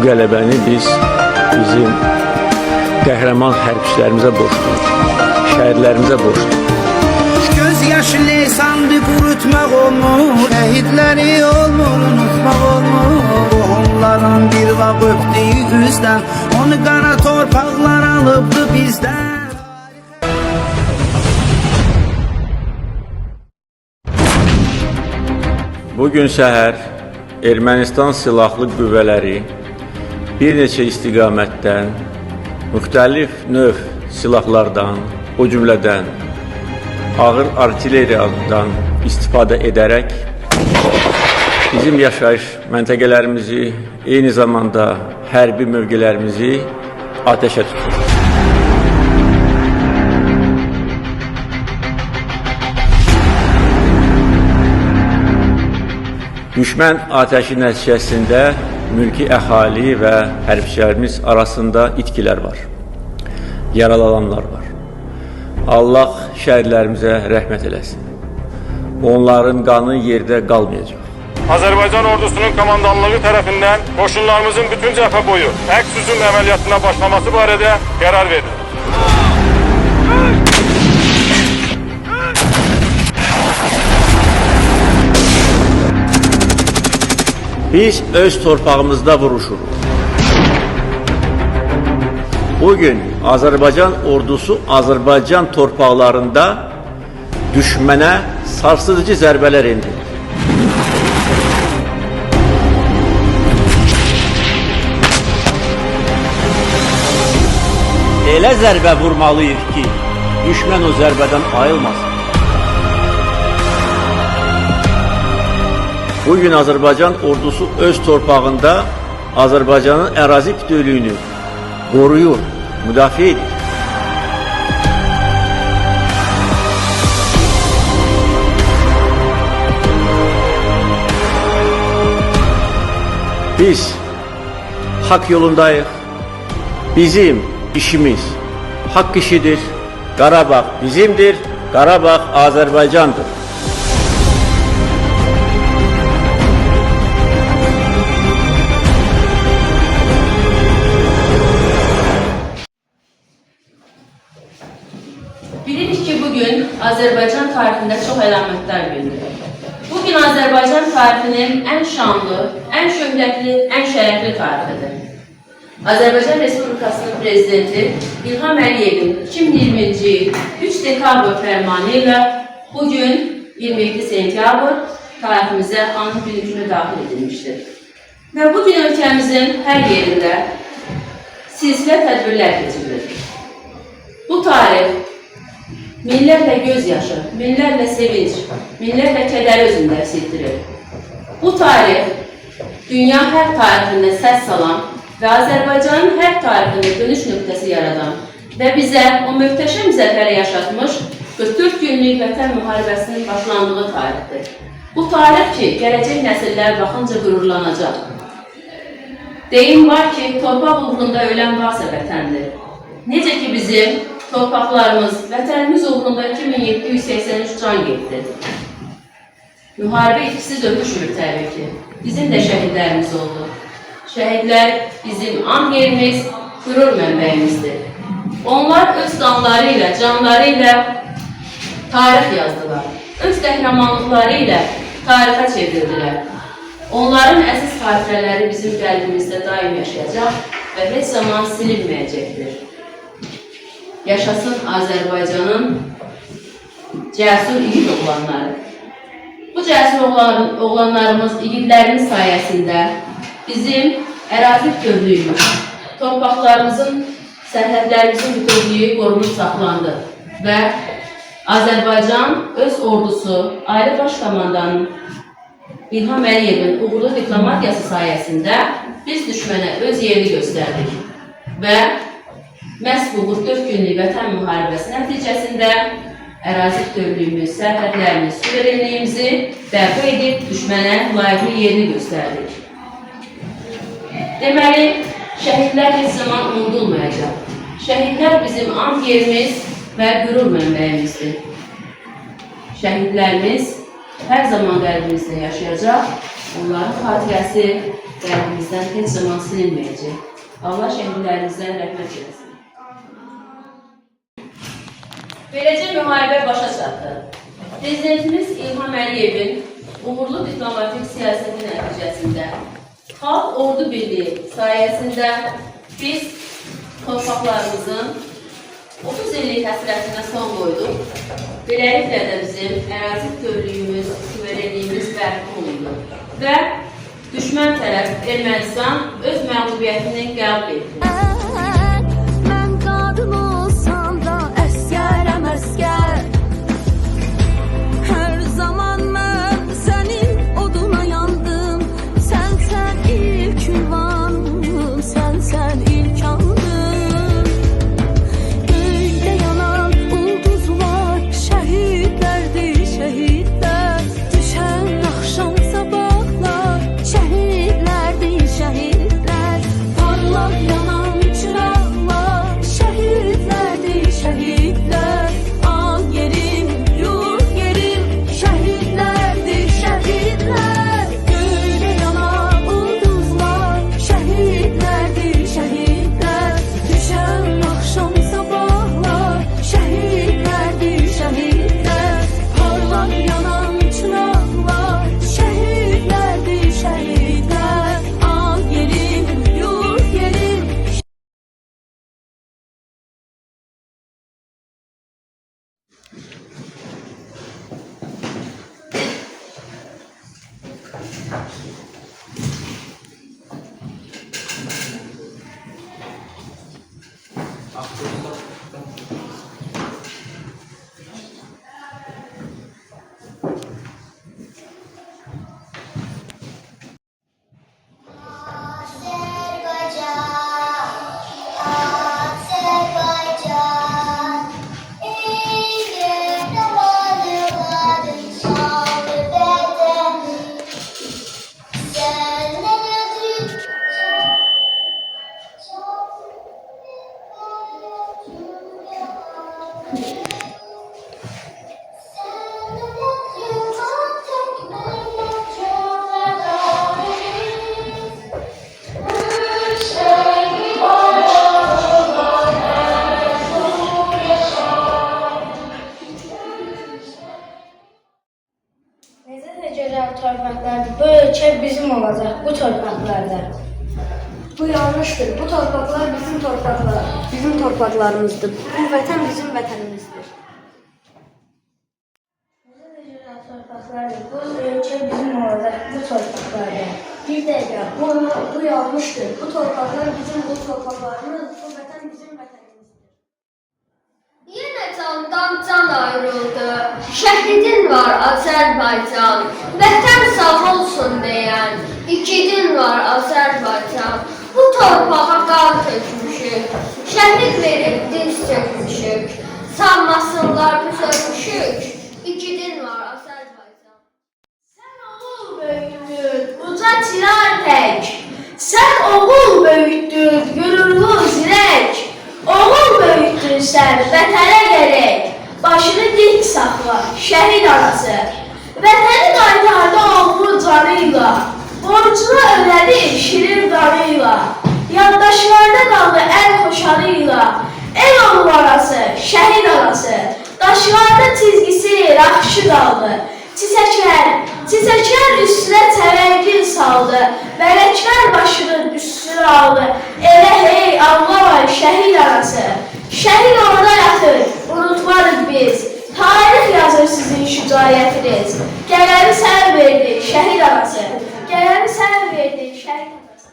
qələbəni biz bizim qəhrəman hərbçilərimizə borcluyuz, şəhidlərimizə borcluyuz. Göz yaşı lisandı qurutmaq olmur, şəhidləri olmur, unutmaq olmur. Onların bir vaxt öpdüyü üzdən, onu qara torpaqlar alıbdı bizdən. Bugün səhər Ermənistan silahlı qüvvələri bir neçə istiqamətdən, müxtəlif növ silahlardan, o cümlədən ağır artilleriyadan istifadə edərək bizim yaşayış məntəqələrimizi, eyni zamanda hərbi mövqelərimizi ateşə tutur. Düşmən atəşi nəticəsində mülki əhali və hərbçilərimiz arasında itkilər var, yaralananlar var. Allah şəhidlərimizə rəhmət eləsin. Onların qanı yerdə qalmayacaq. Azərbaycan ordusunun komandanlığı tərəfindən qoşunlarımızın bütün cəbhə boyu əks hücum əməliyyatına başlaması barədə qərar verildi. Biz öz torpağımızda vuruşuruq. Bugün Azərbaycan ordusu Azərbaycan torpaqlarında düşmənə sarsıdıcı zərbələr endirir. Elə zərbə vurmalıyıq ki, düşmən o zərbədən ayılmasın. Bugün Azərbaycan ordusu öz torpağında Azərbaycanın ərazi bütövlüyünü qoruyur, müdafiə edir. Biz haqq yolundayıq. Bizim işimiz haqq işidir. Qarabağ bizimdir, Qarabağ Azərbaycandır. Bilirik ki, bugün Azərbaycan tarixində çox əlamətlər günüdür. Bugün Azərbaycan tarixinin ən şanlı, ən şöhrətli, ən şərəfli tarixidir. Azərbaycan Respublikasının Prezidenti İlham Əliyevin 2020-ci il 3 dekabr fərmanı ilə bugün 27 sentyabr tariximizə anı günü daxil edilmişdir. Və bugün ölkəmizin hər yerində silsilə tədbirlər keçirilir. Bu tarix minlərlə gözyaşı, minlərlə sevinç, minlərlə kədəri özündə əks etdirir. Bu tarix dünya hər tarixində səs salan və Azərbaycanın hər tarixində dönüş nöqtəsi yaradan və bizə o möhtəşəm zəfəri yaşatmış 44 günlük vətən müharibəsinin başlandığı tarixdir. Bu tarix ki, gələcək nəsillər baxınca qürurlanacaq. Deyim var ki, torpaq uğrunda ölən varsa vətəndir. Necə ki bizim torpaqlarımız, vətənimiz uğrunda 2783 can getdi. Müharibə itkisiz öpüşmür təbii ki. Bizim də şəhidlərimiz oldu. Şəhidlər bizim an yerimiz, qürur mənbəyimizdir. Onlar öz qanları ilə, canları ilə tarix yazdılar. Öz qəhrəmanlıqları ilə tarixə çevirdilər. Onların əziz xatirələri bizim qəlbimizdə daim yaşayacaq və heç zaman silinməyəcəkdir. Yaşasın Azərbaycanın cəsur igid oğlanları. Bu cəsur oğlanlarımız igidlərinin sayəsində bizim ərazi bütövlüyümüz, torpaqlarımızın, sərhədlərimizin bütövlüyü qorunub saxlandı və Azərbaycan öz ordusu, Ali Baş Komandanın İlham Əliyevin uğurlu diplomatiyası sayəsində biz düşmənə öz yerini göstərdik və məhz bu 44 günlük vətən müharibəsi nəticəsində ərazi bütövlüyümüz, sərhədlərimiz, suverenliyimizi bərpa edib düşmənə layiqli yerini göstərdik. Deməli, şəhidlər heç zaman unudulmayacaq. Şəhidlər bizim an yerimiz və qürur mənbəyimizdir. Şəhidlərimiz hər zaman qəlbimizdə yaşayacaq. Onların xatirəsi qəlbimizdən heç zaman silinməyəcək. Allah şəhidlərimizdən rəhmət eləsin. Beləcə müharibə başa çatdı. Prezidentimiz İlham Əliyevin uğurlu diplomatik siyasəti nəticəsində Xalq Ordu Birliyi sayəsində biz torpaqlarımızın 30 illik həsrətinə son qoyduq. Beləliklə də bizim ərazi bütövlüyümüz, suverenliyimiz bərpa olundu və düşmən tərəf Ermənistan öz məğlubiyyətini qəbul etdi. Mən qadın olsam da əskərəm əskər. Hər zaman mən sənin oduna yandım. Sən ilk ünvanım, sən ilk andım. Göydə yanan ulduzlar şəhidlərdir, şəhidlər. Düşən axşam sabahlar şəhidlərdir, şəhidlər. Parlaq yanan çıraqlar şəhidlərdir, şəhidlər. An yerim, yurt yerim şəhidlərdir, şəhidlər. Göydə yanan ulduzlar şəhidlərdir, şəhidlər. Düşən axşam sabahlar şəhidlərdir, şəhidlər. Parlaq yanan çıraqlar şəhidlərdir, şəhidlər. An yerim, yurt yerim. Azerbaycan, İngiliz damarların şanlı bedeni. Senden ödül Necə də gözəl torpaqlardır. Bu ölkə bizim olacaq, bu torpaqlarda. Bu yanlışdır. Bu torpaqlar bizim torpaqlarımızdır. Bu vətən bizim vətənimizdir. Necə də gözəl torpaqlardır. Bu ölkə bizim olacaq, bu torpaqlarda. Bir dəqiqə, bu yanlışdır. Bu torpaqlar bizim torpaqlarımız, bu vətən bizim vətənimizdir. Yine candan can ayrıldı. Şehidin var Azerbaycan. Vətən sağ olsun deyən igidin var Azerbaycan. Bu torpağa qan tökmüşük. Şəhid verib diz çökmüşük. Sanmasınlar biz ölmüşük. İgidin var Azerbaycan. Sen oğul böyüktün, uca çınar tek. Sen oğul böyüktün, gürurlu zirek. Oğul böyüktün sən, vətənə gerek. Başını dik saxla, şəhid anası. Vətəni qaytardı oğlu canıyla. Borcunu ödədi şirin qanıyla. Yaddaşlarda qaldı əl xoşanıyla. El oğlu anası, şəhid anası. Daşlarda çizgisi raxşı qaldı. Çiçəklər üstünə təvəngil saldı. Mələklər başının üstünə aldı. Elə hey ağlamay şəhid anası. Şəhid orada yatır, unutmarıq biz. Tarix yazır sizin şücaətiniz. Gələni sən verdi şəhid anası. Gələni sən verdi şəhid anası.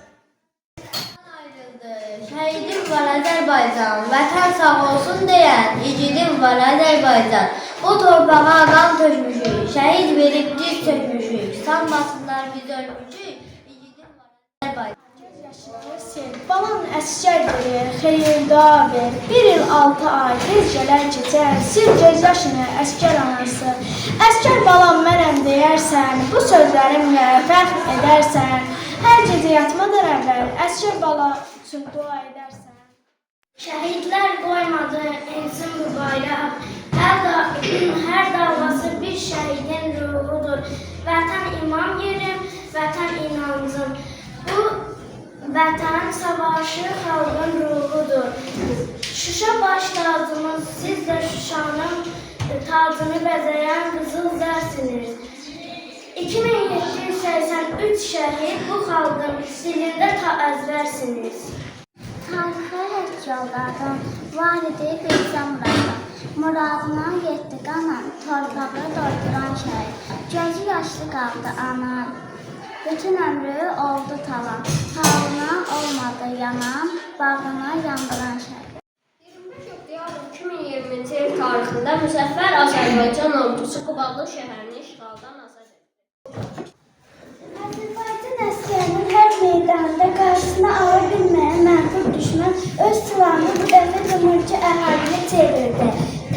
Şəhidim var Azərbaycan, vətən sağ olsun deyən igidim var Azərbaycan. Bu torpağa qan tökmüşük, şəhid verib diz çökmüşük. Sanmasınlar biz ölmüşük, igidim var Azərbaycan. Balan əskərdir, xeyirda ver. 1 il 6 ay tez gələr keçər. Sil göz yaşını əskər anası. Əskər balam mənəm deyərsən, bu sözlərimlə fəxr edərsən. Hər gecə yatmadan əvvəl əskər bala üçün dua edərsən. Şəhidlər qoymadı ensin bu bayraq. Hər dalğası bir şəhidin ruhudur. Vətən imam yerim, vətən inancım. Bu vətən savaşı xalqın ruhudur. Şuşa baş tacımız, siz də Şuşanın tacını bəzəyən qızıl zərsiniz. 2783 şəhid bu xalqın dilində əzbərsiniz. Tarixə hək yoldadım, validi Beyzan Muradım. Muradına yetdi qanan, torpağı doyduran şəhid. Gözü yaşlı qaldı anan, bütün ömrü oldu talan. Halına olmadı yanan, bağına yandıran şəhid. 25 oktyabr 2020-ci il tarixində Müzəffər Azərbaycan ordusu Qubadlı şəhərini işğaldan azad etdi. Azərbaycan əsgərinin hər meydanında qarşısına ala bilməyən mənfur düşmən öz silahını bu dəfə cumhurcu əhalini çevirdi.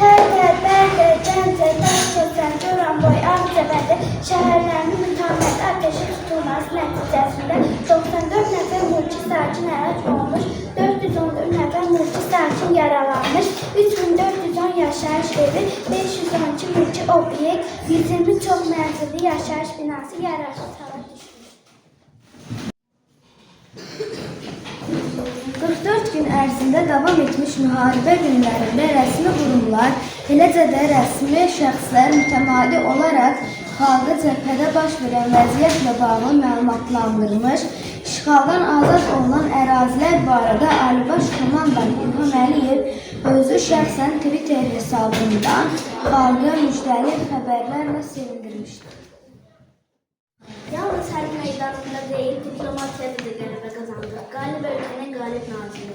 Tərtər, Bərdə, Gəncə, Daşkəsən, Goranboy, Ağcabədi şəhərlərinin mütəmməd ateşi tutulması nəticəsində 94 nəfər mülki sakin həlak olmuş, 414 nəfər mülki sakin yaralanmış, 3410 yaşayış evi, 512 mülki obyekt, 120 çox mənzilli yaşayış binası yararsız hala düşmüş. 44 gün ərzində davam etmiş müharibə günlərində rəsmi qurumlar, eləcə də rəsmi şəxslər mütəmadi olaraq xalqı cəbhədə baş verən vəziyyətlə bağlı məlumatlandırmış, işğaldan azad olunan ərazilər barədə Alibaş komandan İlham Əliyev özü şəxsən Twitter hesabından xalqı müjdəli xəbərlərlə sevindirmişdir. Yalnız hər meydanında deyil, diplomatiyada da qələbə qazandı. Qalib ölkənin qalib naziri.